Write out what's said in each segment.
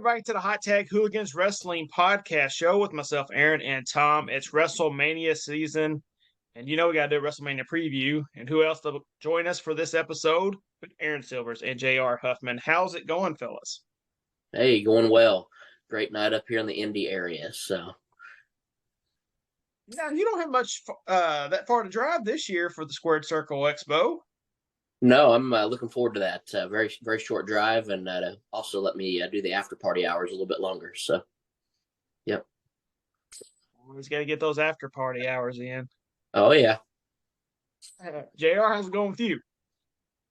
everybody, to the Hot Tag Hooligans Wrestling Podcast Show with myself, Aaron, and Tom. It's Wrestlemania season, and we got to do a Wrestlemania preview. And who else to join us for this episode? But Aaron Silvers and JR Huffman. How's it going, fellas? Hey, going well. Great night up here in the Indy area. So, Now, you don't have much that far to drive this year for the Squared Circle Expo. no, I'm looking forward to that. Very, very short drive, and also let me do the after party hours a little bit longer. So, yep. Always got to get those after party hours in. Oh yeah. JR, how's it going with you?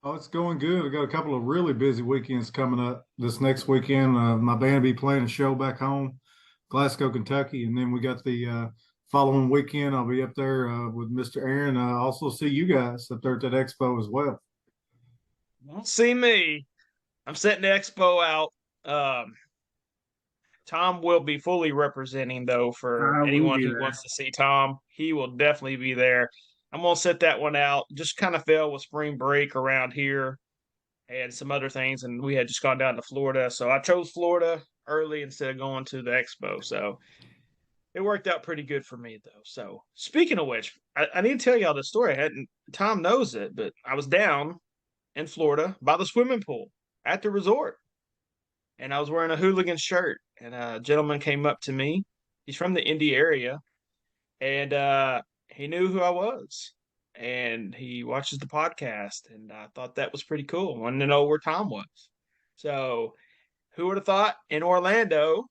Oh, it's going good. I got a couple of really busy weekends coming up. This next weekend, my band will be playing a show back home, Glasgow, Kentucky, and then we got the following weekend. I'll be up there with Mr. Aaron. I also see you guys up there at that expo as well. Won't see me. I'm setting the expo out. Tom will be fully representing, though, for anyone who wants to see Tom. He will definitely be there. I'm going to set that one out. Just kind of fell with spring break around here and some other things, and we had just gone down to Florida. So I chose Florida early instead of going to the expo. So it worked out pretty good for me, though. So speaking of which, I need to tell y'all the story. Tom knows it, but I was down in Florida by the swimming pool at the resort. And I was wearing a hooligan shirt. And a gentleman came up to me. He's from the Indy area. And he knew who I was. And he watches the podcast. And I thought that was pretty cool. Wanted to know where Tom was. So who would have thought in Orlando,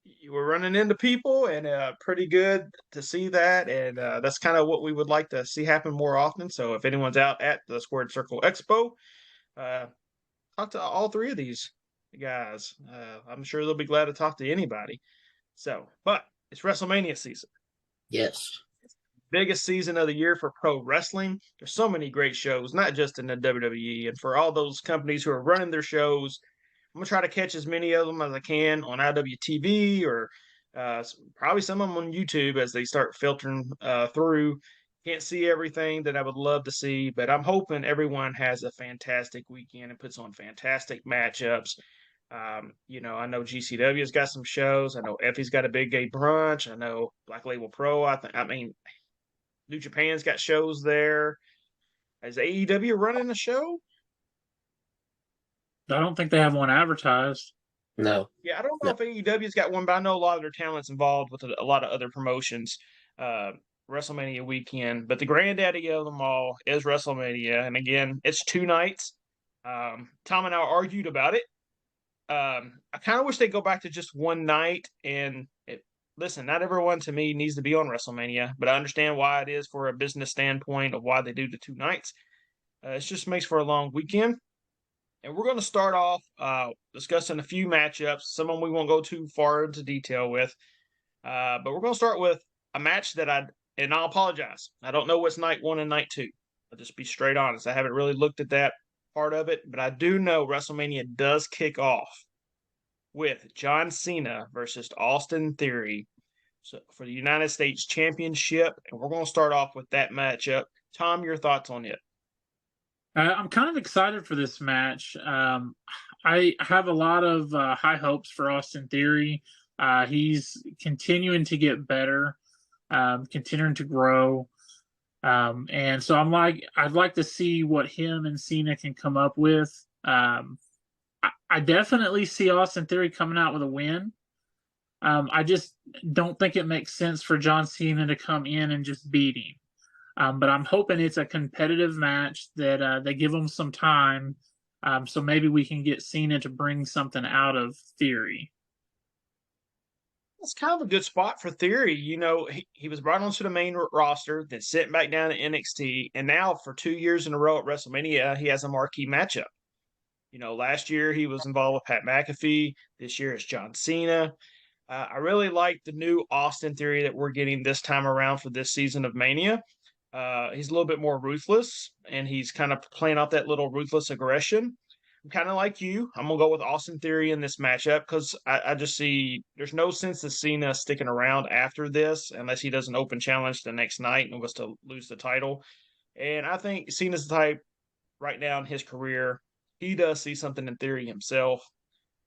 you were running into people, and pretty good to see that. And that's kind of what we would like to see happen more often. So if anyone's out at the Squared Circle Expo, talk to all three of these guys. I'm sure they'll be glad to talk to anybody. So, but it's WrestleMania season. Yes. Biggest season of the year for pro wrestling. There's so many great shows, not just in the WWE. And for all those companies who are running their shows, I'm gonna try to catch as many of them as I can on IWTV or probably some of them on YouTube as they start filtering through. Can't see everything that I would love to see, but I'm hoping everyone has a fantastic weekend and puts on fantastic matchups. I know GCW's got some shows. I know Effie's got a big gay brunch. I know Black Label Pro. I mean, New Japan's got shows there. Is AEW running a show? I don't think they have one advertised. No. Yeah, I don't know No. if AEW's got one, but I know a lot of their talent's involved with a lot of other promotions. WrestleMania weekend, but the granddaddy of them all is WrestleMania, and again, it's 2 nights. Tom and I argued about it. I kind of wish they go back to just one night. And listen, not everyone to me needs to be on WrestleMania, but I understand why it is for a business standpoint of why they do the 2 nights. It just makes for a long weekend. And we're going to start off discussing a few matchups. Some of them we won't go too far into detail with. But we're going to start with a match that and I'll apologize. I don't know what's night one and night two. I'll just be straight honest. I haven't really looked at that part of it, but I do know WrestleMania does kick off with John Cena versus Austin Theory for the United States Championship. And we're going to start off with that matchup. Tom, your thoughts on it? I'm kind of excited for this match. I have a lot of high hopes for Austin Theory. He's continuing to get better, continuing to grow. And so I'd like to see what him and Cena can come up with. I definitely see Austin Theory coming out with a win. I just don't think it makes sense for John Cena to come in and just beat him. But I'm hoping it's a competitive match that they give him some time. So maybe we can get Cena to bring something out of Theory. It's kind of a good spot for Theory. He was brought onto the main roster, then sent back down to NXT, and now for 2 years in a row at WrestleMania, he has a marquee matchup. Last year he was involved with Pat McAfee. This year it's John Cena. I really like the new Austin Theory that we're getting this time around for this season of Mania. He's a little bit more ruthless, and he's kind of playing off that little ruthless aggression. I'm kind of like you. I'm going to go with Austin Theory in this matchup because I just see there's no sense of Cena sticking around after this unless he does an open challenge the next night and was to lose the title. And I think Cena's the type right now in his career he does see something in Theory himself,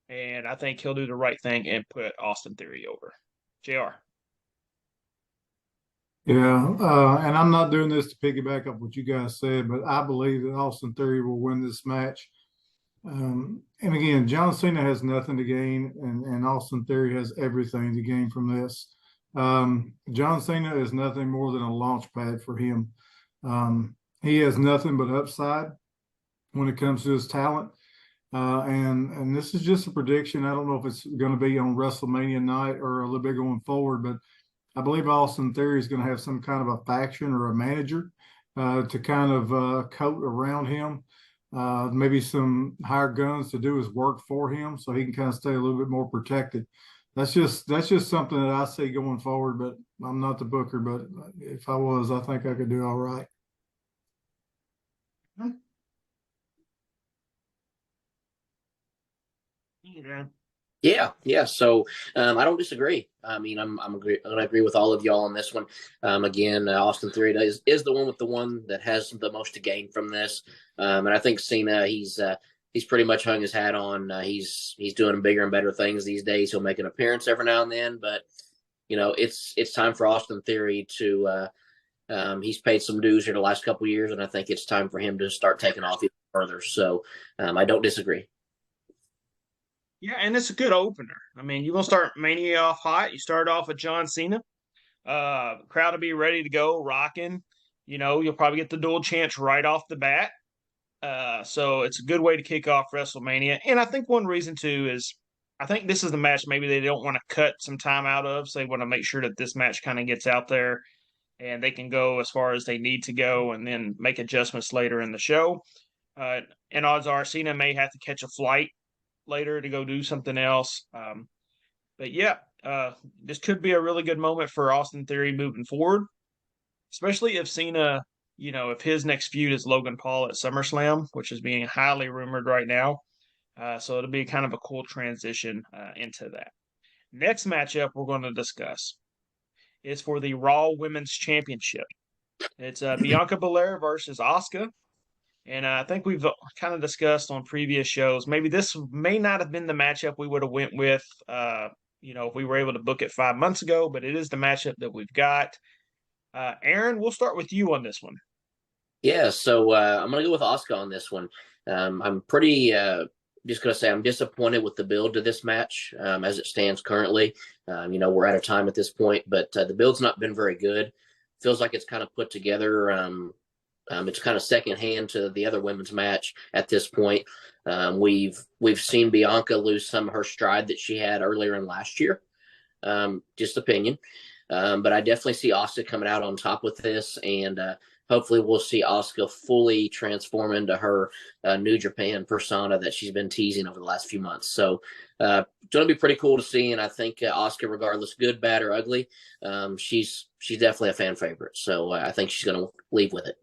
and I think he'll do the right thing and put Austin Theory over. JR. Yeah, and I'm not doing this to piggyback up what you guys said, but I believe that Austin Theory will win this match. And again, John Cena has nothing to gain, and Austin Theory has everything to gain from this. John Cena is nothing more than a launch pad for him. He has nothing but upside when it comes to his talent. And this is just a prediction. I don't know if it's going to be on WrestleMania night or a little bit going forward, but I believe Austin Theory is going to have some kind of a faction or a manager to kind of coat around him. Maybe some hired guns to do his work for him, so he can kind of stay a little bit more protected. That's just something that I see going forward. But I'm not the booker. But if I was, I think I could do all right. Yeah. So I don't disagree. I mean, I'm going to agree with all of y'all on this one. Again, Austin Theory is the one that has the most to gain from this. And I think Cena, he's pretty much hung his hat on. He's doing bigger and better things these days. He'll make an appearance every now and then, but it's time for Austin Theory to. He's paid some dues here the last couple of years, and I think it's time for him to start taking off even further. So I don't disagree. Yeah, and it's a good opener. I mean, you're gonna start Mania off hot. You start off with John Cena. Crowd will be ready to go, rocking. You'll probably get the dual chants right off the bat. So it's a good way to kick off WrestleMania. And I think one reason too is I think this is the match maybe they don't want to cut some time out of. So they want to make sure that this match kind of gets out there and they can go as far as they need to go and then make adjustments later in the show. And odds are Cena may have to catch a flight later to go do something else. But yeah, this could be a really good moment for Austin Theory moving forward, especially if Cena, if his next feud is Logan Paul at SummerSlam, which is being highly rumored right now. So it'll be kind of a cool transition into that. Next matchup we're going to discuss is for the Raw Women's Championship. It's Bianca Belair versus Asuka. And I think we've kind of discussed on previous shows. Maybe this may not have been the matchup we would have went with, if we were able to book it 5 months ago. But it is the matchup that we've got. Aaron, we'll start with you on this one. Yeah, so I'm going to go with Asuka on this one. I'm pretty just going to say I'm disappointed with the build to this match as it stands currently. We're out of time at this point, but the build's not been very good. Feels like it's kind of put together. It's kind of secondhand to the other women's match at this point. We've seen Bianca lose some of her stride that she had earlier in last year. Just opinion. But I definitely see Asuka coming out on top with this, and hopefully we'll see Asuka fully transform into her New Japan persona that she's been teasing over the last few months. So it's going to be pretty cool to see, and I think Asuka, regardless, good, bad, or ugly, she's definitely a fan favorite. So I think she's going to leave with it.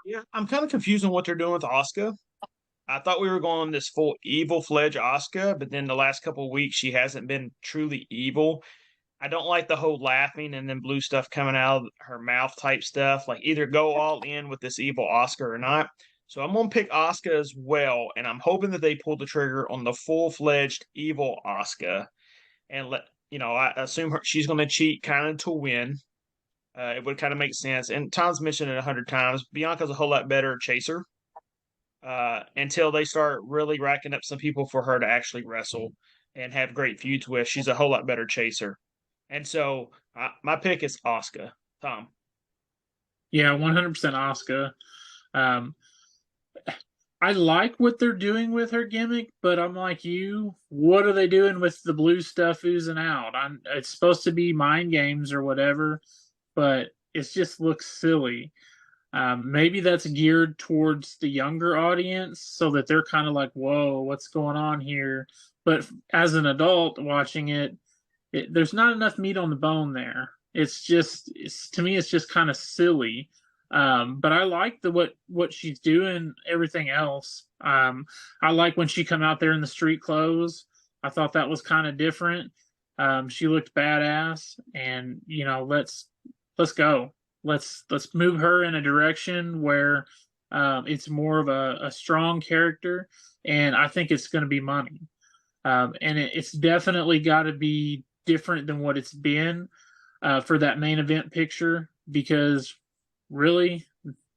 Yeah, I'm kind of confused on what they're doing with Asuka. I thought we were going this full evil fledged Asuka, but then the last couple of weeks she hasn't been truly evil. I don't like the whole laughing and then blue stuff coming out of her mouth type stuff. Like either go all in with this evil Asuka or not. So I'm gonna pick Asuka as well, and I'm hoping that they pull the trigger on the full fledged evil Asuka and I assume she's gonna cheat kind of to win. It would kind of make sense. And Tom's mentioned it 100 times. Bianca's a whole lot better chaser until they start really racking up some people for her to actually wrestle and have great feuds with. She's a whole lot better chaser. And so my pick is Asuka. Tom. Yeah, 100% Asuka. I like what they're doing with her gimmick, but I'm like you. What are they doing with the blue stuff oozing out? It's supposed to be mind games or whatever, but it just looks silly. Maybe that's geared towards the younger audience so that they're kind of like, whoa, what's going on here? But as an adult watching it, there's not enough meat on the bone there. To me, it's just kind of silly. But I like what she's doing, everything else. I like when she come out there in the street clothes. I thought that was kind of different. She looked badass, and let's go. Let's move her in a direction where It's more of a strong character, and I think it's going to be money. And it's definitely got to be different than what it's been for that main event picture, because really,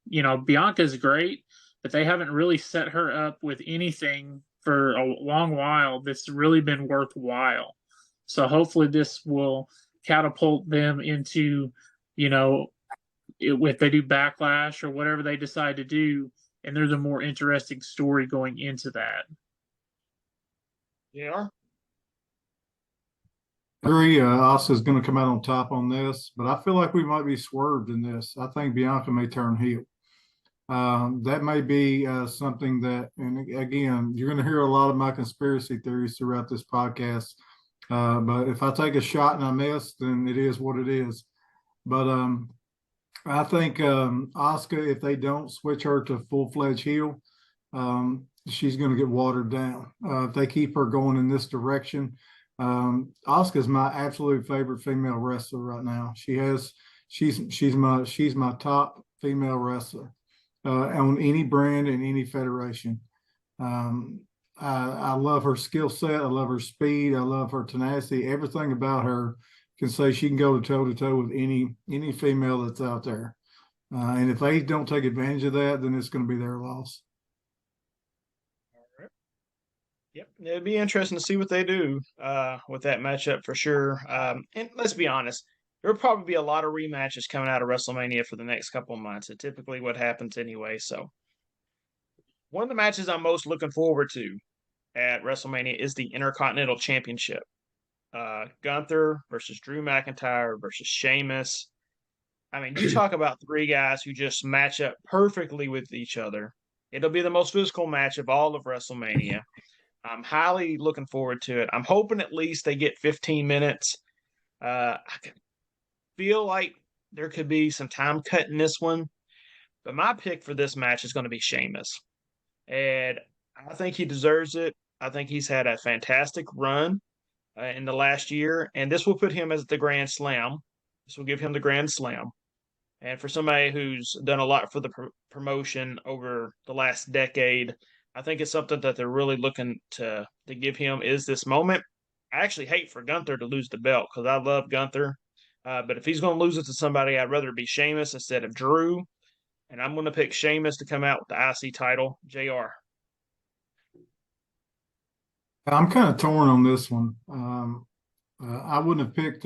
Bianca's great, but they haven't really set her up with anything for a long while that's really been worthwhile. So hopefully this will catapult them into, if they do Backlash or whatever they decide to do, and there's a more interesting story going into that. Yeah. Agree. Asuka's going to come out on top on this, but I feel like we might be swerved in this. I think Bianca may turn heel. That may be something that, and again, you're going to hear a lot of my conspiracy theories throughout this podcast. But if I take a shot and I miss, then it is what it is. But I think Asuka, if they don't switch her to full-fledged heel, she's going to get watered down. If they keep her going in this direction, Asuka's my absolute favorite female wrestler right now. She's my top female wrestler on any brand and any federation. I love her skill set. I love her speed. I love her tenacity. Everything about her can say she can go toe to toe with any female that's out there. And if they don't take advantage of that, then it's going to be their loss. Yep, it'd be interesting to see what they do with that matchup for sure. And let's be honest, there will probably be a lot of rematches coming out of WrestleMania for the next couple of months. It's typically what happens anyway. So, one of the matches I'm most looking forward to at WrestleMania is the Intercontinental Championship. Gunther versus Drew McIntyre versus Sheamus. I mean, you talk about three guys who just match up perfectly with each other. It'll be the most physical match of all of WrestleMania. I'm highly looking forward to it. I'm hoping at least they get 15 minutes. I feel like there could be some time cut in this one, but my pick for this match is going to be Sheamus. And I think he deserves it. I think he's had a fantastic run in the last year, and this will put him as the Grand Slam. This will give him the Grand Slam. And for somebody who's done a lot for the promotion over the last decade, I think it's something that they're really looking to give him is this moment. I actually hate for Gunther to lose the belt because I love Gunther. But if he's going to lose it to somebody, I'd rather it be Sheamus instead of Drew. And I'm going to pick Sheamus to come out with the IC title. JR. I'm kind of torn on this one. I wouldn't have picked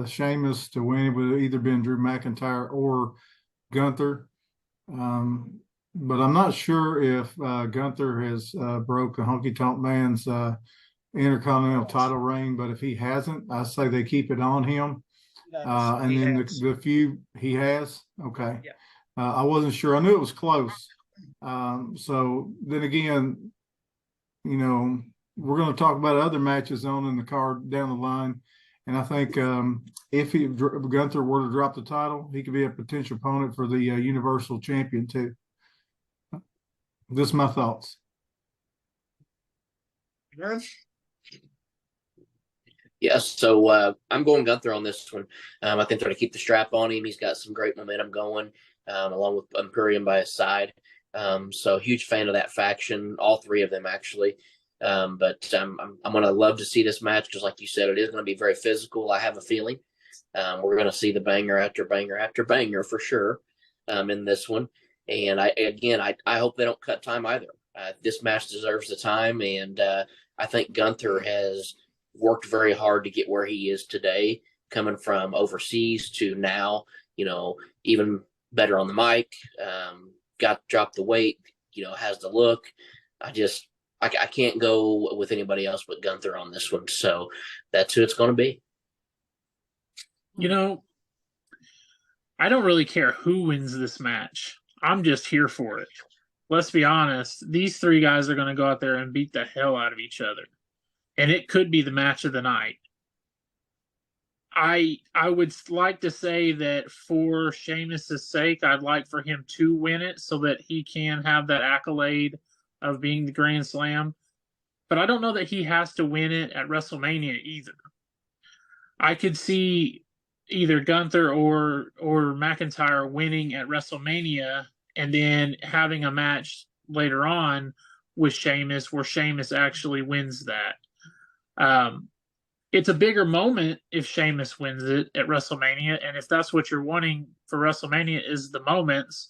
Sheamus to win. It would have either been Drew McIntyre or Gunther. But I'm not sure if Gunther has broke the Honky Tonk Man's Intercontinental title reign. But if he hasn't, I say they keep it on him. And then the few he has. Okay. Yeah. I wasn't sure. I knew it was close. So then again, we're going to talk about other matches on in the card down the line. And I think if Gunther were to drop the title, he could be a potential opponent for the Universal Champion too. Just my thoughts. Yes, so I'm going Gunther on this one. I think they're going to keep the strap on him. He's got some great momentum going, along with Imperium by his side. So huge fan of that faction, all three of them actually. But I'm going to love to see this match because, like you said, it is going to be very physical. I have a feeling we're going to see the banger after banger after banger for sure in this one. And I hope they don't cut time either. This match deserves the time, and I think Gunther has worked very hard to get where he is today, coming from overseas to now, even better on the mic, got to drop the weight, has the look. I can't go with anybody else but Gunther on this one. So that's who it's going to be. I don't really care who wins this match. I'm just here for it. Let's be honest. These three guys are going to go out there and beat the hell out of each other. And it could be the match of the night. I would like to say that for Sheamus' sake, I'd like for him to win it so that he can have that accolade of being the Grand Slam. But I don't know that he has to win it at WrestleMania either. I could see either Gunther or McIntyre winning at WrestleMania and then having a match later on with Sheamus where Sheamus actually wins that. It's a bigger moment if Sheamus wins it at WrestleMania, and if that's what you're wanting for WrestleMania is the moments,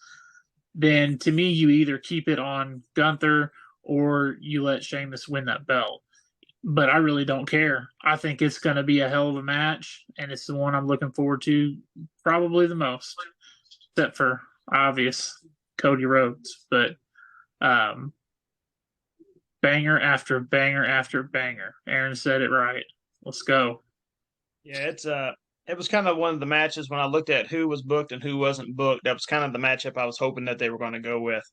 then to me you either keep it on Gunther or you let Sheamus win that belt. But I really don't care. I think it's going to be a hell of a match, and it's the one I'm looking forward to probably the most, except for obvious Cody Rhodes. But banger after banger after banger. Aaron said it right. Let's go. Yeah, it was kind of one of the matches when I looked at who was booked and who wasn't booked. That was kind of the matchup I was hoping that they were going to go with,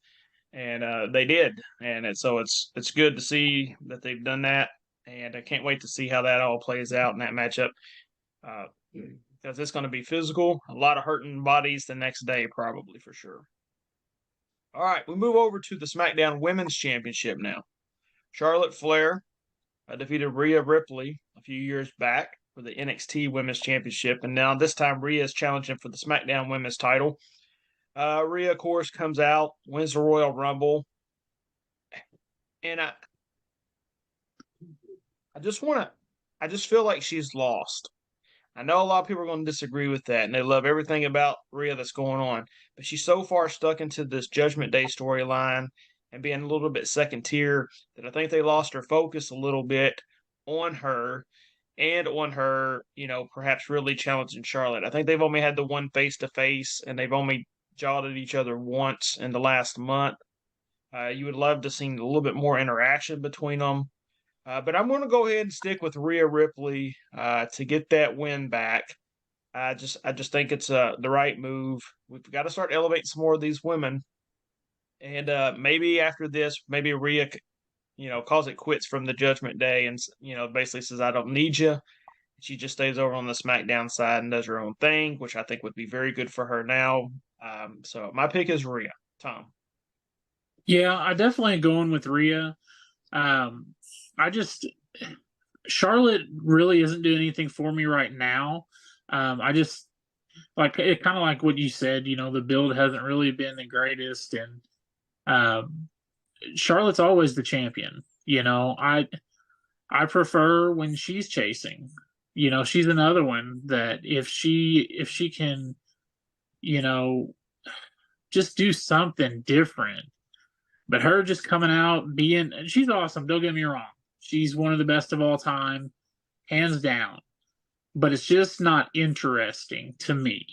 and they did. And so it's good to see that they've done that, and I can't wait to see how that all plays out in that matchup. Because it's going to be physical, a lot of hurting bodies the next day, probably for sure. All right, we move over to the SmackDown Women's Championship now. Charlotte Flair defeated Rhea Ripley a few years back for the NXT Women's Championship, and now this time Rhea is challenging for the SmackDown Women's title. Rhea, of course, comes out, wins the Royal Rumble, and I just feel like she's lost. I know a lot of people are going to disagree with that, and they love everything about Rhea that's going on, but she's so far stuck into this Judgment Day storyline and being a little bit second tier that I think they lost her focus a little bit on her and on her, perhaps really challenging Charlotte. I think they've only had the one face to face, and they've only jawed at each other once in the last month. You would love to see a little bit more interaction between them. But I'm going to go ahead and stick with Rhea Ripley to get that win back. I just think it's the right move. We've got to start elevating some more of these women, and maybe after this, maybe Rhea, calls it quits from the Judgment Day, and basically says, "I don't need you." She just stays over on the SmackDown side and does her own thing, which I think would be very good for her now. So my pick is Rhea. Tom. Yeah, I definitely going with Rhea. Charlotte really isn't doing anything for me right now. I just like it, kind of like what you said. The build hasn't really been the greatest, and Charlotte's always the champion. I prefer when she's chasing. She's another one that if she can, just do something different. But her just coming out she's awesome. Don't get me wrong. She's one of the best of all time, hands down. But it's just not interesting to me.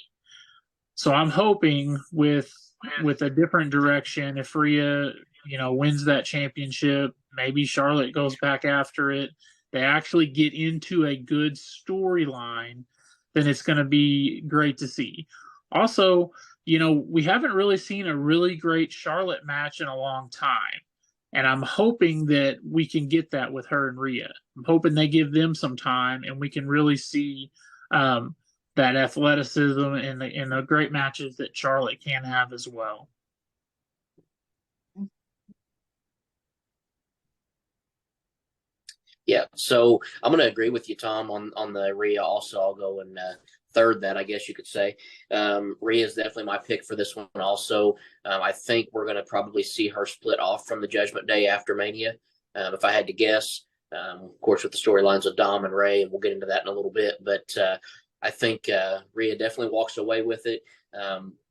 So I'm hoping with a different direction, if Rhea, wins that championship, maybe Charlotte goes back after it, they actually get into a good storyline, then it's going to be great to see. Also, we haven't really seen a really great Charlotte match in a long time. And I'm hoping that we can get that with her and Rhea. I'm hoping they give them some time and we can really see that athleticism and the great matches that Charlotte can have as well. Yeah, so I'm going to agree with you, Tom, on the Rhea. Also, I'll go and third that, I guess you could say. Rhea is definitely my pick for this one also. I think we're going to probably see her split off from the Judgment Day after Mania, if I had to guess. Of course, with the storylines of Dom and Ray, and we'll get into that in a little bit. But I think Rhea definitely walks away with it.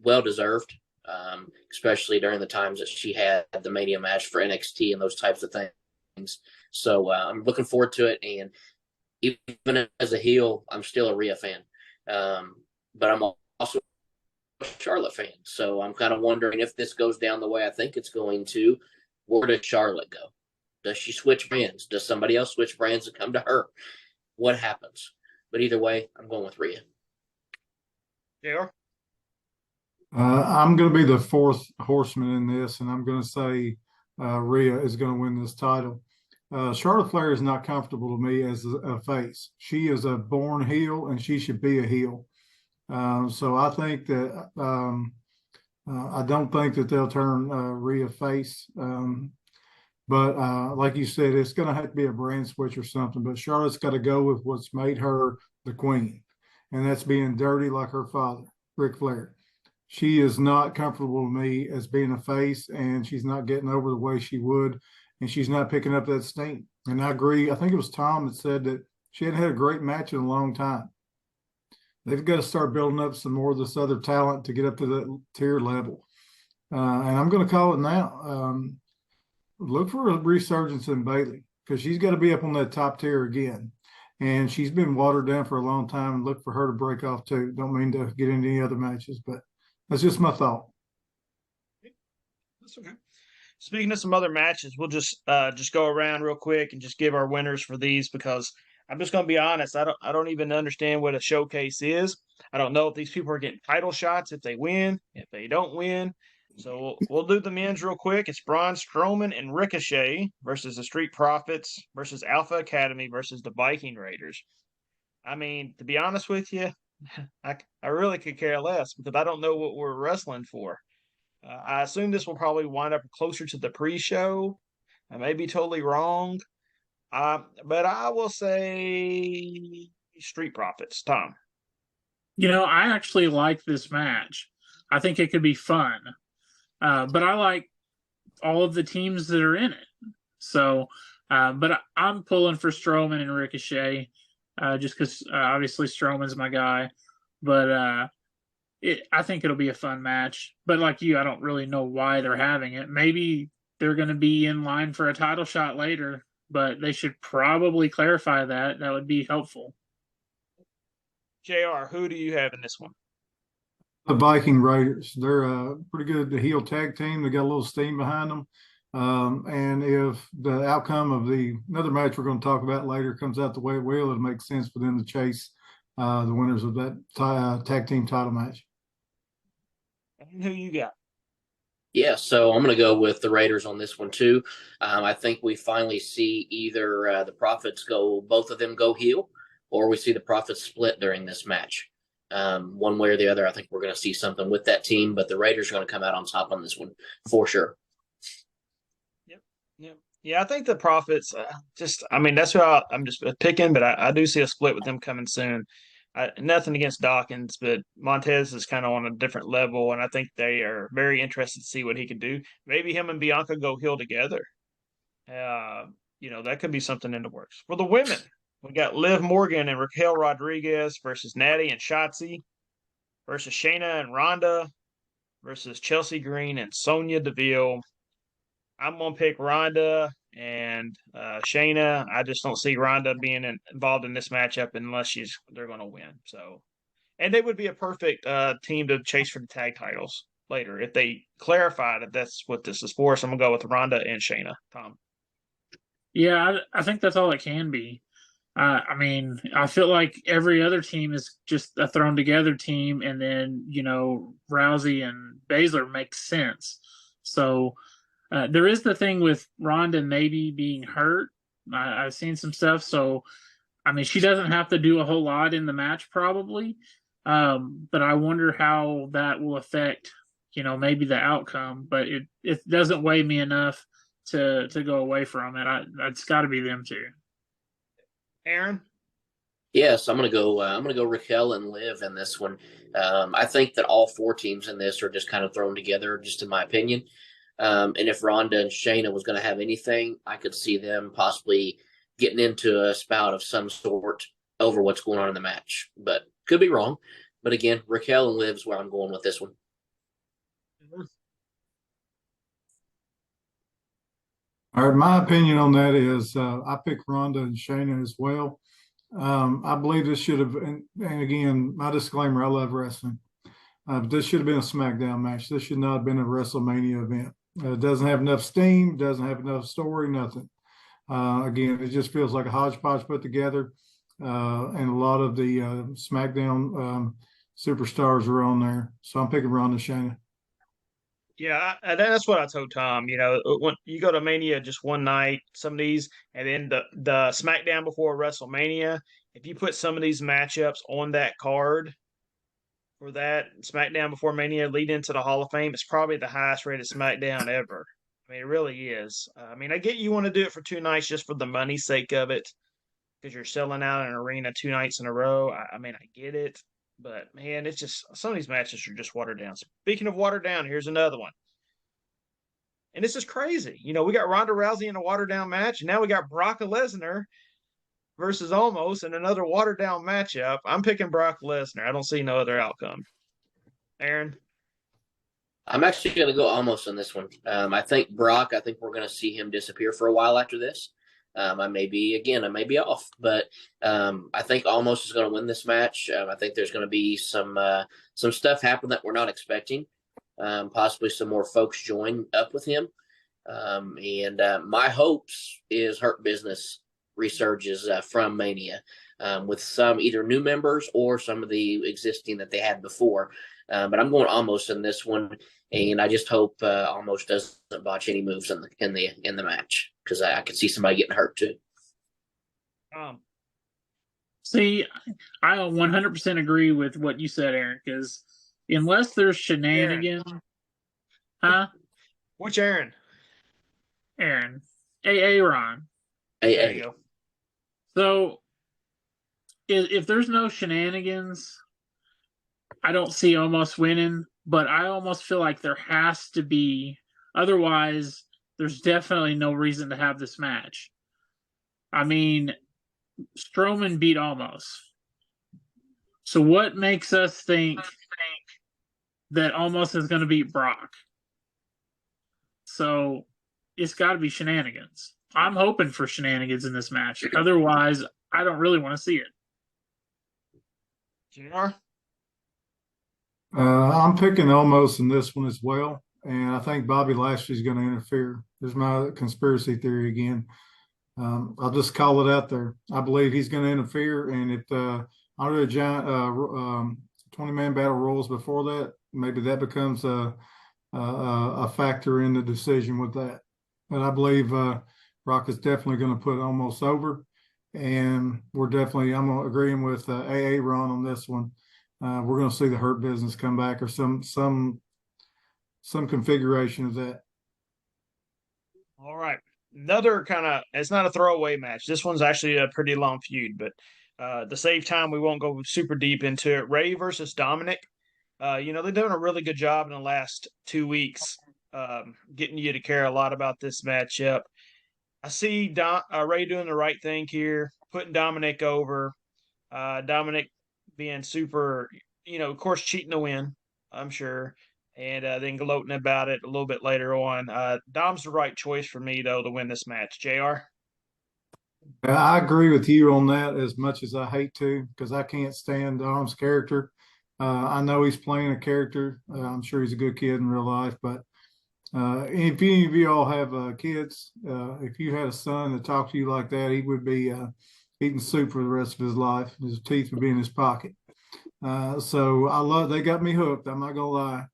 Well-deserved, especially during the times that she had the Mania match for NXT and those types of things. So I'm looking forward to it. And even as a heel, I'm still a Rhea fan. But I'm also a Charlotte fan. So I'm kind of wondering if this goes down the way I think it's going to, where does Charlotte go? Does she switch brands? Does somebody else switch brands and come to her? What happens? But either way, I'm going with Rhea. JR? I'm going to be the fourth horseman in this, and I'm going to say Rhea is going to win this title. Charlotte Flair is not comfortable to me as a face. She is a born heel, and she should be a heel. So I think that I don't think that they'll turn Rhea face. But like you said, it's going to have to be a brand switch or something. But Charlotte's got to go with what's made her the queen, and that's being dirty like her father, Ric Flair. she is not comfortable with me as being a face, and she's not getting over the way she would, and she's not picking up that steam. And I agree. I think it was Tom that said that she hadn't had a great match in a long time. They've got to start building up some more of this other talent to get up to that tier level. And I'm going to call it now. Look for a resurgence in Bailey, because she's got to be up on that top tier again. And she's been watered down for a long time, and look for her to break off too. Don't mean to get into any other matches, but that's just my thought. That's okay. Speaking of some other matches, we'll just go around real quick and just give our winners for these, because I'm just going to be honest. I don't even understand what a showcase is. I don't know if these people are getting title shots if they win, if they don't win. So we'll do the men's real quick. It's Braun Strowman and Ricochet versus the Street Profits versus Alpha Academy versus the Viking Raiders. I mean, to be honest with you, I really could care less, because I don't know what we're wrestling for. I assume this will probably wind up closer to the pre-show. I may be totally wrong, but I will say Street Profits. Tom. I actually like this match. I think it could be fun. But I like all of the teams that are in it. So, but I'm pulling for Strowman and Ricochet, just because obviously Strowman's my guy. But I think it'll be a fun match. But like you, I don't really know why they're having it. Maybe they're going to be in line for a title shot later, but they should probably clarify that. That would be helpful. JR, who do you have in this one? The Viking Raiders. They're a pretty good heel tag team. They got a little steam behind them. And if the outcome of another match we're going to talk about later comes out the way it will, it makes sense for them to chase the winners of that tag team title match. And who you got? Yeah, so I'm going to go with the Raiders on this one too. I think we finally see either the Profits both of them go heel, or we see the Profits split during this match. One way or the other, I think we're going to see something with that team, but the Raiders are going to come out on top on this one for sure. Yep. Yeah, I think the Profits, that's who I'm just picking, but I do see a split with them coming soon. Nothing against Dawkins, but Montez is kind of on a different level, and I think they are very interested to see what he can do. Maybe him and Bianca go heel together. That could be something in the works. For the women, we got Liv Morgan and Raquel Rodriguez versus Natty and Shotzi versus Shayna and Ronda versus Chelsea Green and Sonya Deville. I'm going to pick Ronda and Shayna. I just don't see Ronda being involved in this matchup unless they're going to win. So, and they would be a perfect team to chase for the tag titles later if they clarify that that's what this is for. So I'm going to go with Ronda and Shayna. Tom. Yeah, I think that's all it can be. I feel like every other team is just a thrown together team, and then Rousey and Baszler makes sense. So there is the thing with Ronda maybe being hurt. I've seen some stuff, so she doesn't have to do a whole lot in the match probably, but I wonder how that will affect maybe the outcome. But it doesn't weigh me enough to go away from it. It's got to be them two. Aaron? Yes, I'm gonna go Raquel and Liv in this one. I think that all four teams in this are just kind of thrown together, just in my opinion. And if Ronda and Shayna was going to have anything, I could see them possibly getting into a spout of some sort over what's going on in the match. But could be wrong. But again, Raquel and Liv's where I'm going with this one. All right, my opinion on that is I pick Ronda and Shayna as well. I believe this should have, and again, my disclaimer, I love wrestling. But this should have been a SmackDown match. This should not have been a WrestleMania event. It doesn't have enough steam, doesn't have enough story, nothing. Again, it just feels like a hodgepodge put together, and a lot of the SmackDown superstars are on there. So I'm picking Ronda and Shayna. Yeah, that's what I told Tom. When you go to Mania just one night, some of these, and then the SmackDown before WrestleMania, if you put some of these matchups on that card for that SmackDown before Mania lead into the Hall of Fame, it's probably the highest rated SmackDown ever. It really is. I get you want to do it for 2 nights just for the money sake of it, because you're selling out an arena 2 nights in a row. I get it. But man, it's just some of these matches are just watered down. Speaking of watered down, here's another one. And this is crazy. We got Ronda Rousey in a watered down match, and now we got Brock Lesnar versus Almost in another watered down matchup. I'm picking Brock Lesnar. I don't see no other outcome. Aaron? I'm actually going to go Almost on this one. I think Brock, I think we're going to see him disappear for a while after this. I may be off, but I think Almost is going to win this match. I think there's going to be some stuff happen that we're not expecting. Possibly some more folks join up with him. And my hopes is Hurt Business resurges from Mania with some either new members or some of the existing that they had before. But I'm going Almost in this one, and I just hope Almost doesn't botch any moves in the match, because I could see somebody getting hurt too. See, I 100% agree with what you said, Aaron, because unless there's shenanigans, huh? Which Aaron? Aaron. Aaron. There you go. So, if there's no shenanigans, I don't see Almost winning, but I almost feel like there has to be. Otherwise, there's definitely no reason to have this match. I mean, Strowman beat Almost. So what makes us think that Almost is going to beat Brock? So it's got to be shenanigans. I'm hoping for shenanigans in this match. Otherwise, I don't really want to see it. JR? I'm picking Almost in this one as well, and I think Bobby Lashley's going to interfere. There's my conspiracy theory again. I'll just call it out there. I believe he's going to interfere, and if Andre the Giant 20-man battle rolls before that, maybe that becomes a factor in the decision with that. But I believe Brock is definitely going to put Almost over, and I'm agreeing with Ron on this one. We're going to see the Hurt Business come back, or some configuration of that. All right. Another it's not a throwaway match. This one's actually a pretty long feud, but to save time, we won't go super deep into it. Ray versus Dominic. They've done a really good job in the last 2 weeks getting you to care a lot about this matchup. I see Ray doing the right thing here, putting Dominic over. Dominic being super, of course, cheating to win, I'm sure, and then gloating about it a little bit later on. Dom's the right choice for me, though, to win this match. JR? I agree with you on that, as much as I hate to, because I can't stand Dom's character. I know he's playing a character. I'm sure he's a good kid in real life, but if any of you all have kids, if you had a son that talked to you like that, he would be eating soup for the rest of his life. His teeth would be in his pocket. So they got me hooked. I'm not gonna lie.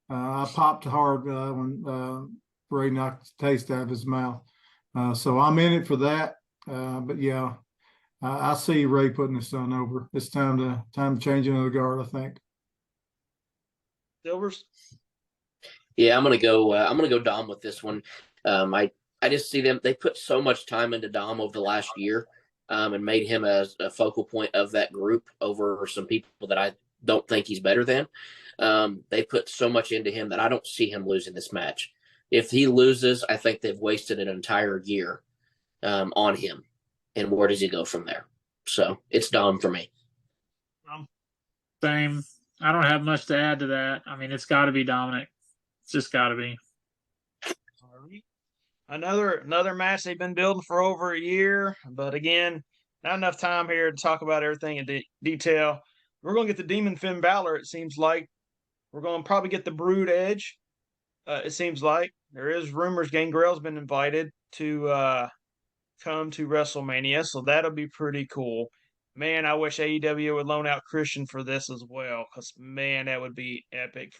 I popped hard when Ray knocked the taste out of his mouth. So I'm in it for that. But yeah, I see Ray putting his son over. It's time to change into the guard, I think. Silvers? Yeah, I'm gonna go Dom with this one. I just see them. They put so much time into Dom over the last year, and made him a focal point of that group over some people that I don't think he's better than. They put so much into him that I don't see him losing this match. If he loses, I think they've wasted an entire year on him. And where does he go from there? So it's Dom for me. Same. I don't have much to add to that. I mean, it's got to be Dominic. It's just got to be. Another match they've been building for over a year, but again, not enough time here to talk about everything in detail. We're going to get the Demon Finn Balor, it seems like. We're going to probably get the Brood Edge, it seems like. There is rumors Gangrel's been invited to come to WrestleMania, so that'll be pretty cool. Man, I wish AEW would loan out Christian for this as well, because, man, that would be epic.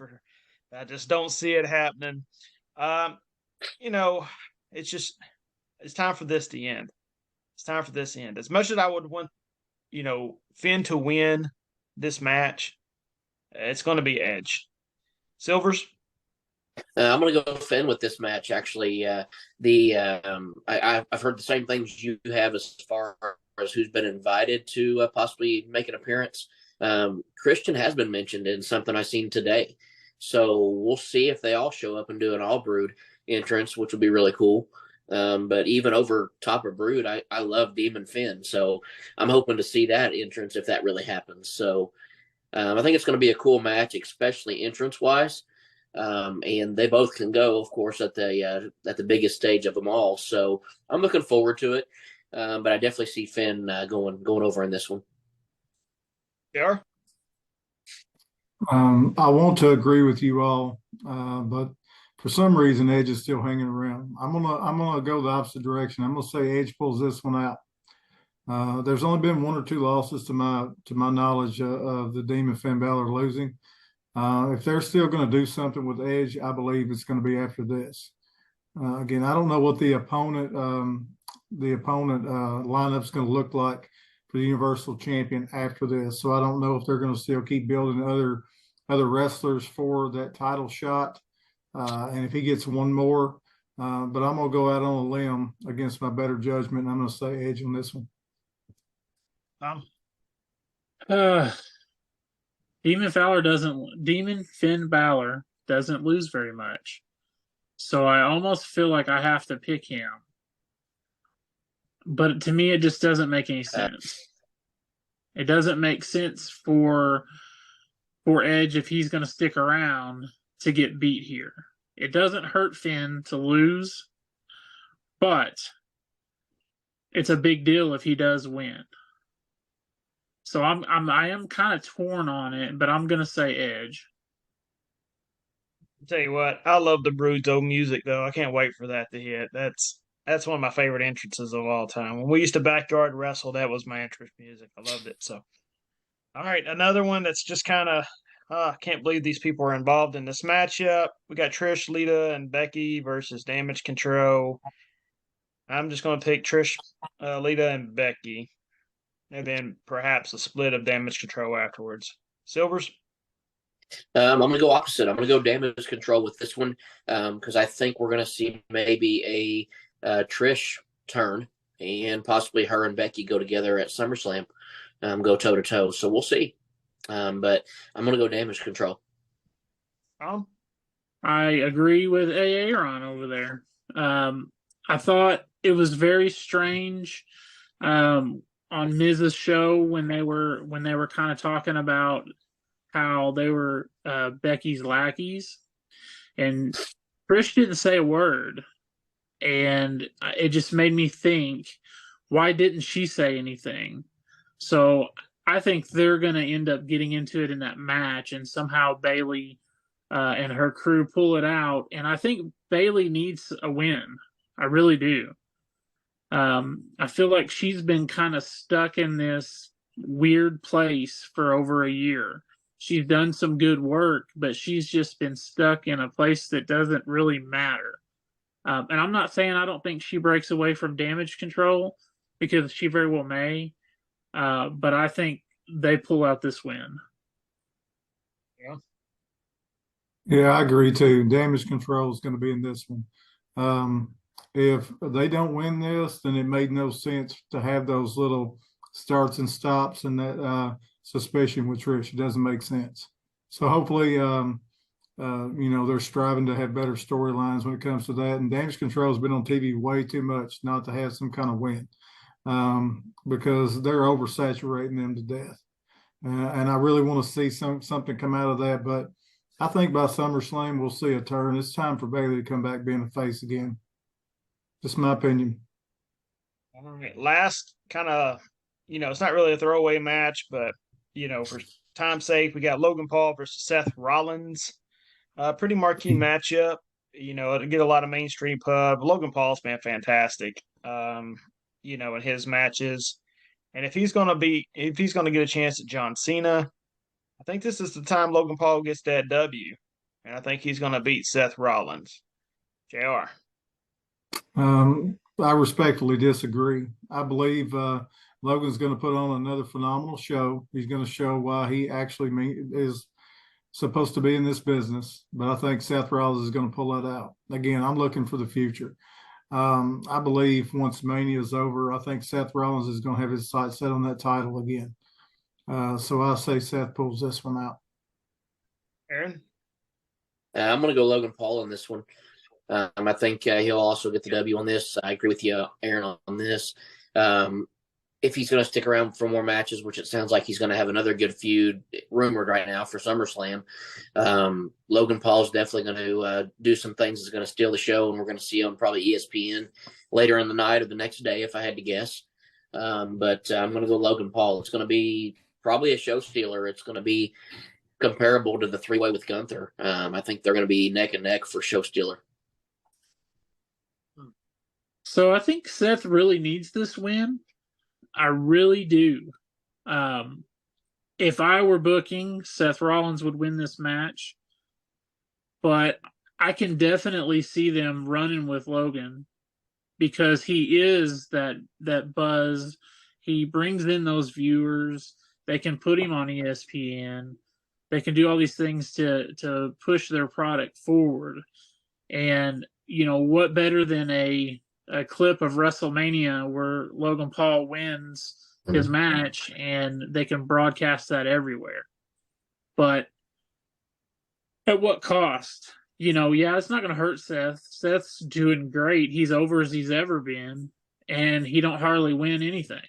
I just don't see it happening. It's time for this to end. It's time for this to end. As much as I would want, Finn to win this match, it's going to be Edge. Silvers? I'm going to go Finn with this match. Actually, I've heard the same things you have as far as who's been invited to possibly make an appearance. Christian has been mentioned in something I seen today. So we'll see if they all show up and do an all Brood entrance, which would be really cool. But even over top of Brood, I love Demon Finn. So I'm hoping to see that entrance if that really happens. So I think it's going to be a cool match, especially entrance wise. And they both can go, of course, at the biggest stage of them all. So I'm looking forward to it. But I definitely see Finn going over in this one. JR? I want to agree with you all, but for some reason Edge is still hanging around. I'm gonna go the opposite direction. I'm gonna say Edge pulls this one out. There's only been one or two losses to my knowledge of the Demon Finn Balor losing. If they're still going to do something with Edge, I believe it's going to be after this. Again, I don't know what the opponent lineup is going to look like for the Universal Champion after this. So I don't know if they're going to still keep building other wrestlers for that title shot. And if he gets one more, but I'm going to go out on a limb against my better judgment. I'm going to say Edge on this one. Demon Finn Balor doesn't lose very much. So I almost feel like I have to pick him. But to me, it just doesn't make any sense. It doesn't make sense for Edge, if he's going to stick around, to get beat here. It doesn't hurt Finn to lose, but it's a big deal if he does win. So I am kind of torn on it, but I'm gonna say Edge. I'll tell you what, I love the Brood's old music though. I can't wait for that to hit. That's one of my favorite entrances of all time. When we used to backyard wrestle, that was my entrance music. I loved it. So, all right, another one that's just kind of, I can't believe these people are involved in this matchup. We got Trish, Lita, and Becky versus Damage Control. I'm just going to pick Trish, Lita, and Becky, and then perhaps a split of Damage Control afterwards. Silvers? I'm going to go opposite. I'm going to go Damage Control with this one because I think we're going to see maybe a Trish turn and possibly her and Becky go together at SummerSlam, go toe to toe. So we'll see. But I'm going to go Damage Control. I agree with Aaron over there. I thought it was very strange on Miz's show when they were kind of talking about how they were Becky's lackeys, and Trish didn't say a word, and it just made me think, why didn't she say anything? So I think they're going to end up getting into it in that match, and somehow Bayley and her crew pull it out, and I think Bayley needs a win. I really do. I feel like she's been kind of stuck in this weird place for over a year. She's done some good work, but she's just been stuck in a place that doesn't really matter. And I'm not saying I don't think she breaks away from Damage Control, because she very well may. But I think they pull out this win. Yeah. Yeah, I agree too. Damage Control is going to be in this one. If they don't win this, then it made no sense to have those little starts and stops and that suspicion with Trish. It doesn't make sense. So hopefully, they're striving to have better storylines when it comes to that. And Damage Control has been on TV way too much not to have some kind of win, because they're oversaturating them to death. And I really want to see something come out of that. But I think by SummerSlam, we'll see a turn. It's time for Bayley to come back being a face again. Just my opinion. All right. Last kind of, it's not really a throwaway match, but, for time's sake, we got Logan Paul versus Seth Rollins. Pretty marquee matchup. It'll get a lot of mainstream pub. Logan Paul's been fantastic, in his matches. And if he's going to get a chance at John Cena, I think this is the time Logan Paul gets that W. And I think he's going to beat Seth Rollins. JR. I respectfully disagree. I believe Logan's going to put on another phenomenal show. He's going to show why he actually is supposed to be in this business. But I think Seth Rollins is going to pull that out. Again, I'm looking for the future. I believe once Mania is over, I think Seth Rollins is going to have his sights set on that title again. So I'll say Seth pulls this one out. Aaron? I'm going to go Logan Paul on this one. I think he'll also get the W on this. I agree with you, Aaron, on this. If he's going to stick around for more matches, which it sounds like he's going to have another good feud rumored right now for SummerSlam, Logan Paul is definitely going to do some things that's going to steal the show, and we're going to see on probably ESPN later in the night or the next day, if I had to guess. But I'm going to go Logan Paul. It's going to be probably a show stealer. It's going to be comparable to the three-way with Gunther. I think they're going to be neck and neck for show stealer. So I think Seth really needs this win. I really do. If I were booking, Seth Rollins would win this match. But I can definitely see them running with Logan because he is that buzz. He brings in those viewers. They can put him on ESPN. They can do all these things to push their product forward. And, what better than a clip of WrestleMania where Logan Paul wins his match and they can broadcast that everywhere. But at what cost? It's not going to hurt Seth. Seth's doing great. He's over as he's ever been, and he don't hardly win anything.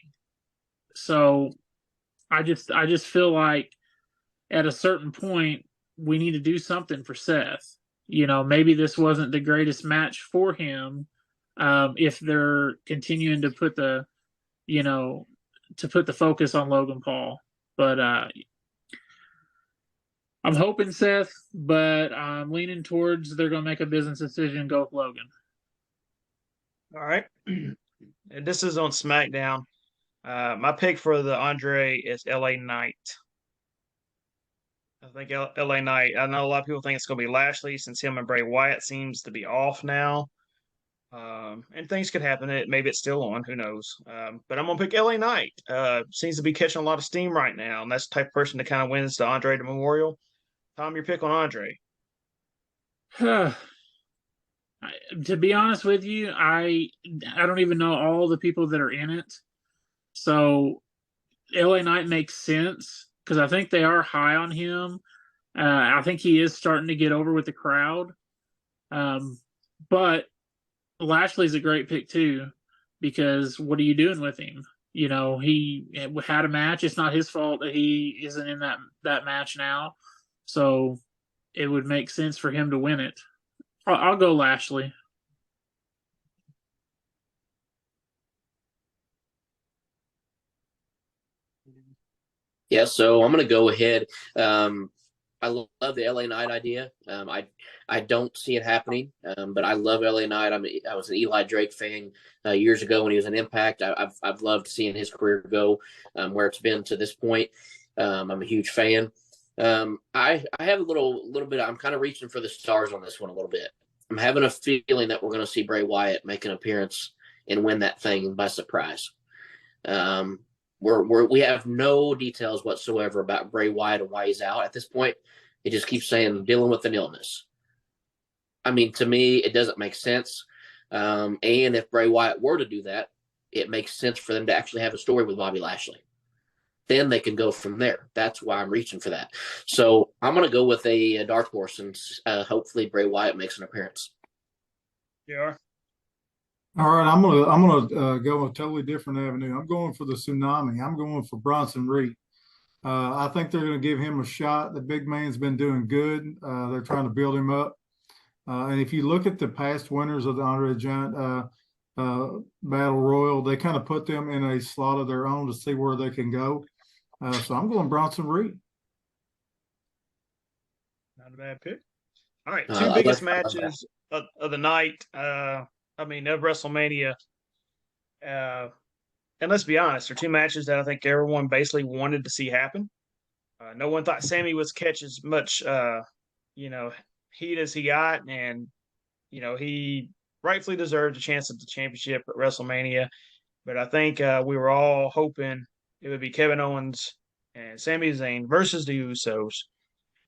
So I just feel like at a certain point we need to do something for Seth. Maybe this wasn't the greatest match for him. If they're continuing to put the focus on Logan Paul, but I'm hoping Seth, but I'm leaning towards they're going to make a business decision and go with Logan. All right. This is on SmackDown. My pick for the Andre is LA Knight. I think LA Knight. I know a lot of people think it's going to be Lashley since him and Bray Wyatt seems to be off now. And things could happen. Maybe it's still on. Who knows? But I'm going to pick LA Knight. Seems to be catching a lot of steam right now. And that's the type of person that kind of wins the Andre the Memorial. Tom, your pick on Andre. To be honest with you, I don't even know all the people that are in it. So LA Knight makes sense because I think they are high on him. I think he is starting to get over with the crowd. But Lashley's a great pick too, because what are you doing with him? He had a match. It's not his fault that he isn't in that match now. So it would make sense for him to win it. I'll go Lashley. Yeah, so I'm going to go ahead. I love the LA Knight idea. I don't see it happening, but I love LA Knight. I was an Eli Drake fan years ago when he was in Impact. I've loved seeing his career go where it's been to this point. I'm a huge fan. I have a little bit. I'm kind of reaching for the stars on this one a little bit. I'm having a feeling that we're going to see Bray Wyatt make an appearance and win that thing by surprise. We have no details whatsoever about Bray Wyatt and why he's out at this point. It just keeps saying dealing with an illness. I mean, to me, it doesn't make sense. And if Bray Wyatt were to do that, it makes sense for them to actually have a story with Bobby Lashley. Then they can go from there. That's why I'm reaching for that. So I'm going to go with a dark horse, and hopefully Bray Wyatt makes an appearance. Yeah. All right, I'm gonna go a totally different avenue. I'm going for the tsunami. I'm going for Bronson Reed. I think they're going to give him a shot. The big man's been doing good. They're trying to build him up. And if you look at the past winners of the Andre the Giant Battle Royal, they kind of put them in a slot of their own to see where they can go. So I'm going Bronson Reed. Not a bad pick. All right, two biggest matches of the night. Of WrestleMania. And let's be honest, they're two matches that I think everyone basically wanted to see happen. No one thought Sammy would catch as much, heat as he got, and he rightfully deserved a chance at the championship at WrestleMania. But I think we were all hoping it would be Kevin Owens and Sami Zayn versus the Usos,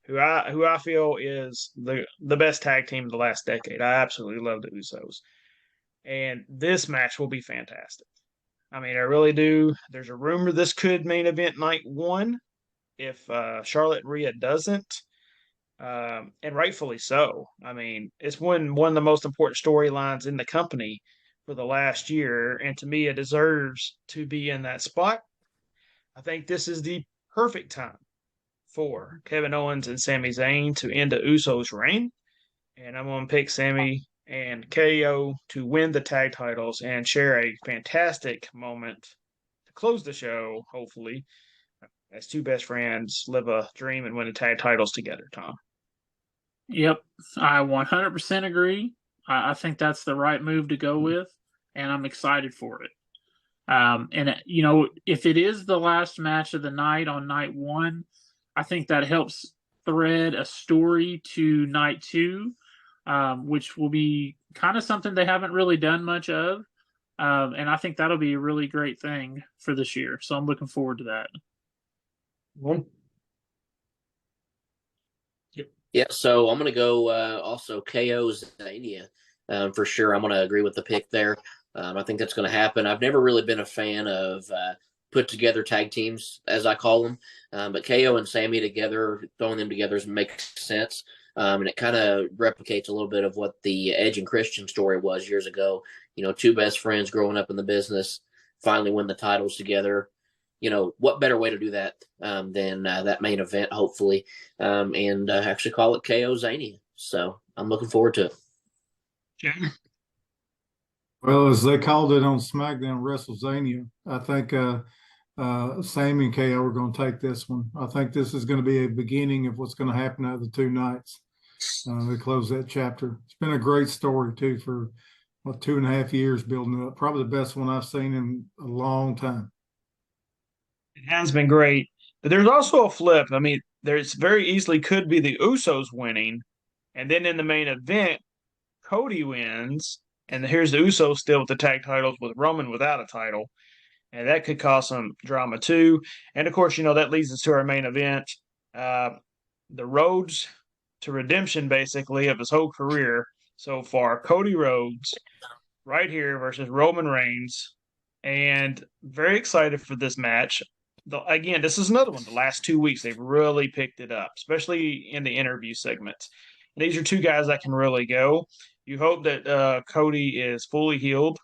who I feel is the best tag team of the last decade. I absolutely love the Usos. And this match will be fantastic. I mean, I really do. There's a rumor this could main event night one if Charlotte and Rhea doesn't, and rightfully so. I mean, it's one of the most important storylines in the company for the last year, and to me, it deserves to be in that spot. I think this is the perfect time for Kevin Owens and Sami Zayn to end the Usos' reign, and I'm going to pick Sami and KO to win the tag titles and share a fantastic moment to close the show, hopefully, as two best friends live a dream and win the tag titles together, Tom. Yep, I 100% agree. I think that's the right move to go with, and I'm excited for it. And if it is the last match of the night on night one, I think that helps thread a story to night two, which will be kind of something they haven't really done much of. And I think that'll be a really great thing for this year. So I'm looking forward to that. Yeah, so I'm going to go also KO Zania for sure. I'm going to agree with the pick there. I think that's going to happen. I've never really been a fan of put together tag teams, as I call them, but KO and Sammy together, throwing them together makes sense. And it kind of replicates a little bit of what the Edge and Christian story was years ago. Two best friends growing up in the business, finally win the titles together. What better way to do that than that main event, hopefully, and actually call it KO Zania. So I'm looking forward to it. Yeah. Well, as they called it on SmackDown WrestleZania, I think Sami and KO are going to take this one. I think this is going to be a beginning of what's going to happen out of the two nights. They close that chapter. It's been a great story, too, for 2.5 years building up. Probably the best one I've seen in a long time. It has been great. But there's also a flip. I mean, there's very easily could be the Usos winning, and then in the main event, Cody wins, and here's the Usos still with the tag titles with Roman without a title. And that could cause some drama too. And of course, that leads us to our main event. The roads to redemption, basically, of his whole career so far. Cody Rhodes right here versus Roman Reigns. And very excited for this match. Again, this is another one. The last 2 weeks, they've really picked it up, especially in the interview segments. These are two guys that can really go. You hope that Cody is fully healed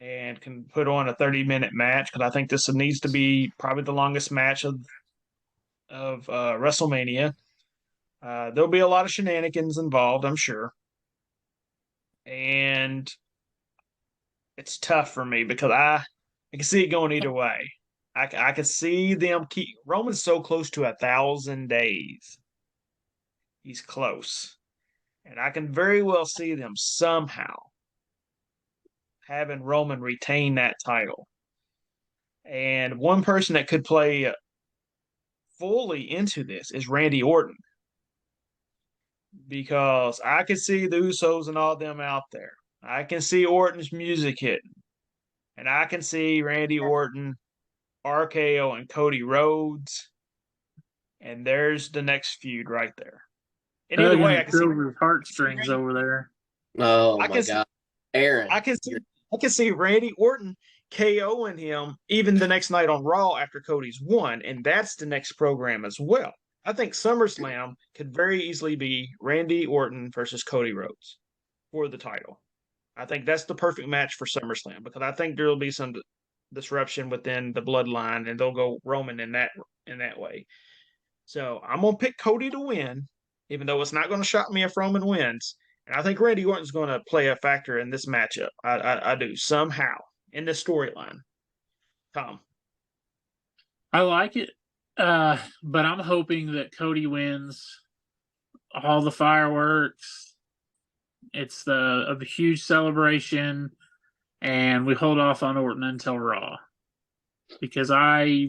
and can put on a 30-minute match, because I think this needs to be probably the longest match of WrestleMania. There'll be a lot of shenanigans involved, I'm sure. And it's tough for me because I can see it going either way. I can see them keep Roman's so close to 1,000 days. He's close. And I can very well see them somehow having Roman retain that title. And one person that could play fully into this is Randy Orton. Because I can see the Usos and all them out there. I can see Orton's music hitting. And I can see Randy Orton, RKO, and Cody Rhodes. And there's the next feud right there. And either way, I can see heartstrings over there. Oh my God, Aaron! I can see Randy Orton KOing him even the next night on Raw after Cody's won, and that's the next program as well. I think SummerSlam could very easily be Randy Orton versus Cody Rhodes for the title. I think that's the perfect match for SummerSlam because I think there will be some disruption within the bloodline, and they'll go Roman in that way. So I'm gonna pick Cody to win, even though it's not going to shock me if Roman wins. And I think Randy Orton's going to play a factor in this matchup. I do somehow in this storyline. Tom, I like it, but I'm hoping that Cody wins all the fireworks. It's a huge celebration, and we hold off on Orton until Raw because I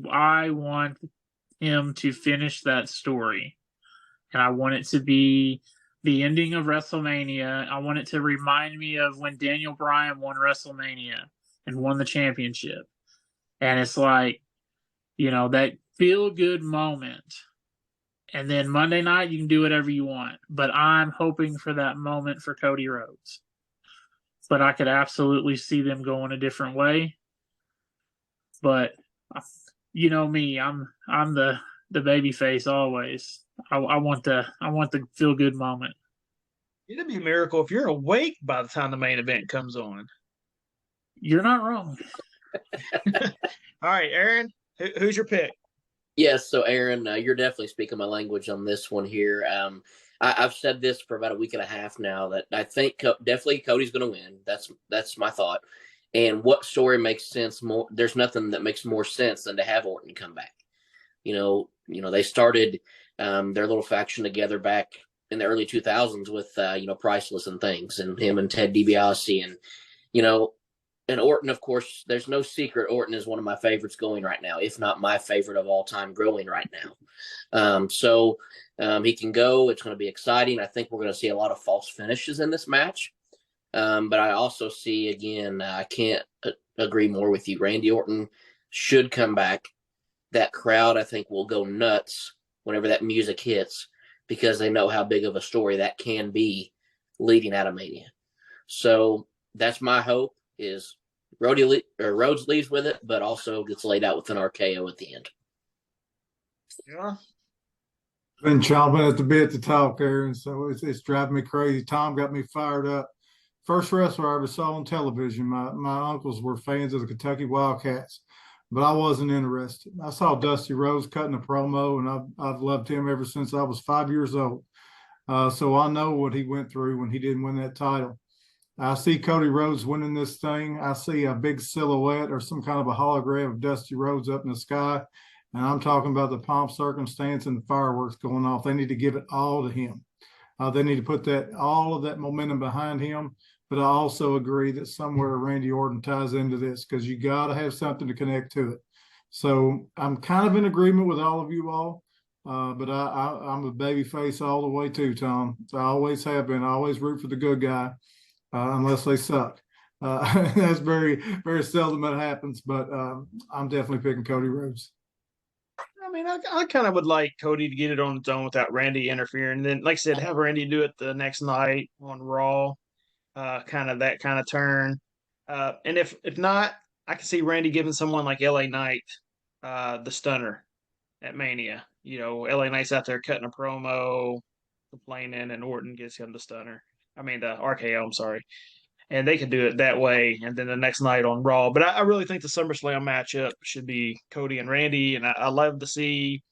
want him to finish that story, and I want it to be the ending of WrestleMania. I want it to remind me of when Daniel Bryan won WrestleMania and won the championship, and it's like, that feel-good moment. And then Monday night, you can do whatever you want. But I'm hoping for that moment for Cody Rhodes. But I could absolutely see them going a different way. But you know me, I'm the baby face always. I want the feel good moment. It'd be a miracle if you're awake by the time the main event comes on. You're not wrong. All right, Aaron, who's your pick? Yes, so Aaron, you're definitely speaking my language on this one here. I've said this for about a week and a half now that I think definitely Cody's going to win. That's my thought. And what story makes sense more? There's nothing that makes more sense than to have Orton come back. They started their little faction together back in the early 2000s with Priceless and things, and him and Ted DiBiase, and you know and Orton, of course, there's no secret. Orton is one of my favorites going right now, if not my favorite of all time growing right now. He can go. It's going to be exciting. I think we're going to see a lot of false finishes in this match. But I also see, again, I can't agree more with you. Randy Orton should come back. That crowd, I think, will go nuts whenever that music hits because they know how big of a story that can be leading out of Mania. So that's my hope. Is Rhodes leaves with it, but also gets laid out with an RKO at the end. Yeah. Been chomping at the bit to talk, Aaron, so it's driving me crazy. Tom got me fired up. First wrestler I ever saw on television. My uncles were fans of the Kentucky Wildcats, but I wasn't interested. I saw Dusty Rhodes cutting a promo, and I've loved him ever since I was 5 years old. So I know what he went through when he didn't win that title. I see Cody Rhodes winning this thing. I see a big silhouette or some kind of a hologram of Dusty Rhodes up in the sky. And I'm talking about the pomp, circumstance, and the fireworks going off. They need to give it all to him. They need to put all of that momentum behind him. But I also agree that somewhere Randy Orton ties into this because you got to have something to connect to it. So I'm kind of in agreement with all of you all. But I'm a baby face all the way too, Tom. I always have been. I always root for the good guy. Unless they suck. That's very, very seldom that happens, but I'm definitely picking Cody Rhodes. I mean, I kind of would like Cody to get it on its own without Randy interfering. And then, like I said, have Randy do it the next night on Raw, kind of that kind of turn. And if not, I can see Randy giving someone like LA Knight the stunner at Mania. LA Knight's out there cutting a promo, complaining, and Orton gives him the stunner. I mean, the RKO, I'm sorry. And they could do it that way, and then the next night on Raw. But I really think the SummerSlam matchup should be Cody and Randy, and I love to see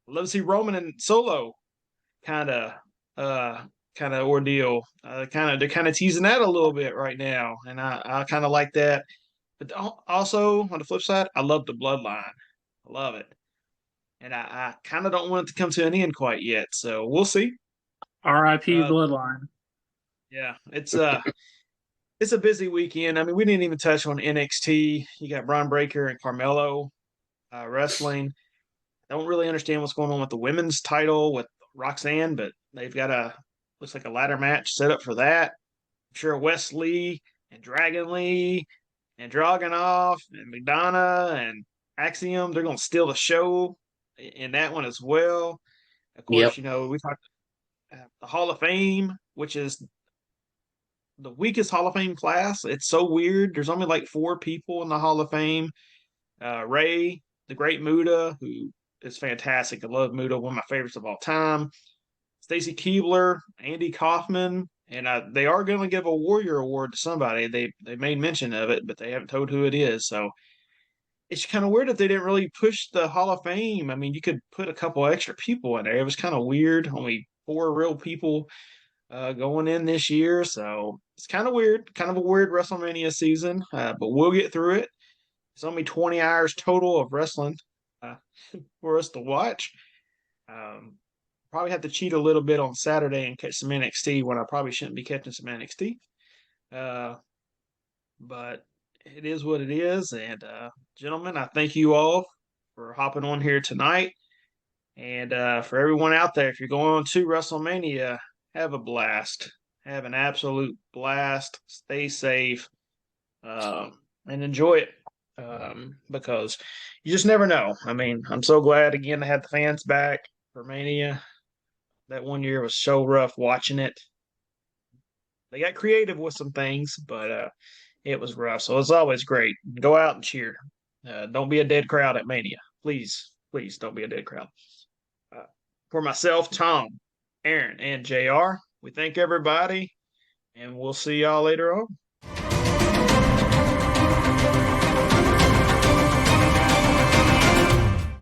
Roman and Solo kind of ordeal. They're kind of teasing that a little bit right now, and I kind of like that. But also on the flip side, I love the Bloodline. I love it, and I kind of don't want it to come to an end quite yet. So we'll see. R.I.P. Bloodline. Yeah, it's a busy weekend. I mean, we didn't even touch on NXT. You got Braun Breaker and Carmelo wrestling. I don't really understand what's going on with the women's title with Roxanne, but they've got looks like a ladder match set up for that. I'm sure Wes Lee and Dragon Lee and Dragunov and McDonough and Axiom, they're going to steal the show in that one as well. Of course, Yep. we talked the Hall of Fame, which is the weakest Hall of Fame class. It's so weird. There's only like 4 people in the Hall of Fame. Ray, the Great Muda, who is fantastic. I love Muda, one of my favorites of all time. Stacy Keibler, Andy Kaufman, and they are going to give a Warrior Award to somebody. They made mention of it, but they haven't told who it is. So it's kind of weird that they didn't really push the Hall of Fame. I mean, you could put a couple extra people in there. It was kind of weird. Only 4 real people going in this year. So it's kind of weird, kind of a weird WrestleMania season, but we'll get through it. It's only 20 hours total of wrestling uh, for us to watch. Probably have to cheat a little bit on Saturday and catch some NXT when I probably shouldn't be catching some NXT. But it is what it is. And gentlemen, I thank you all for hopping on here tonight. And for everyone out there, if you're going to WrestleMania, have a blast. Have an absolute blast. Stay safe and enjoy it because you just never know. I mean, I'm so glad again to have the fans back for Mania. That one year was so rough watching it. They got creative with some things, but it was rough. So it's always great. Go out and cheer. Don't be a dead crowd at Mania. Please, please don't be a dead crowd. For myself, Tom, Aaron, and JR, we thank everybody, and we'll see y'all later on.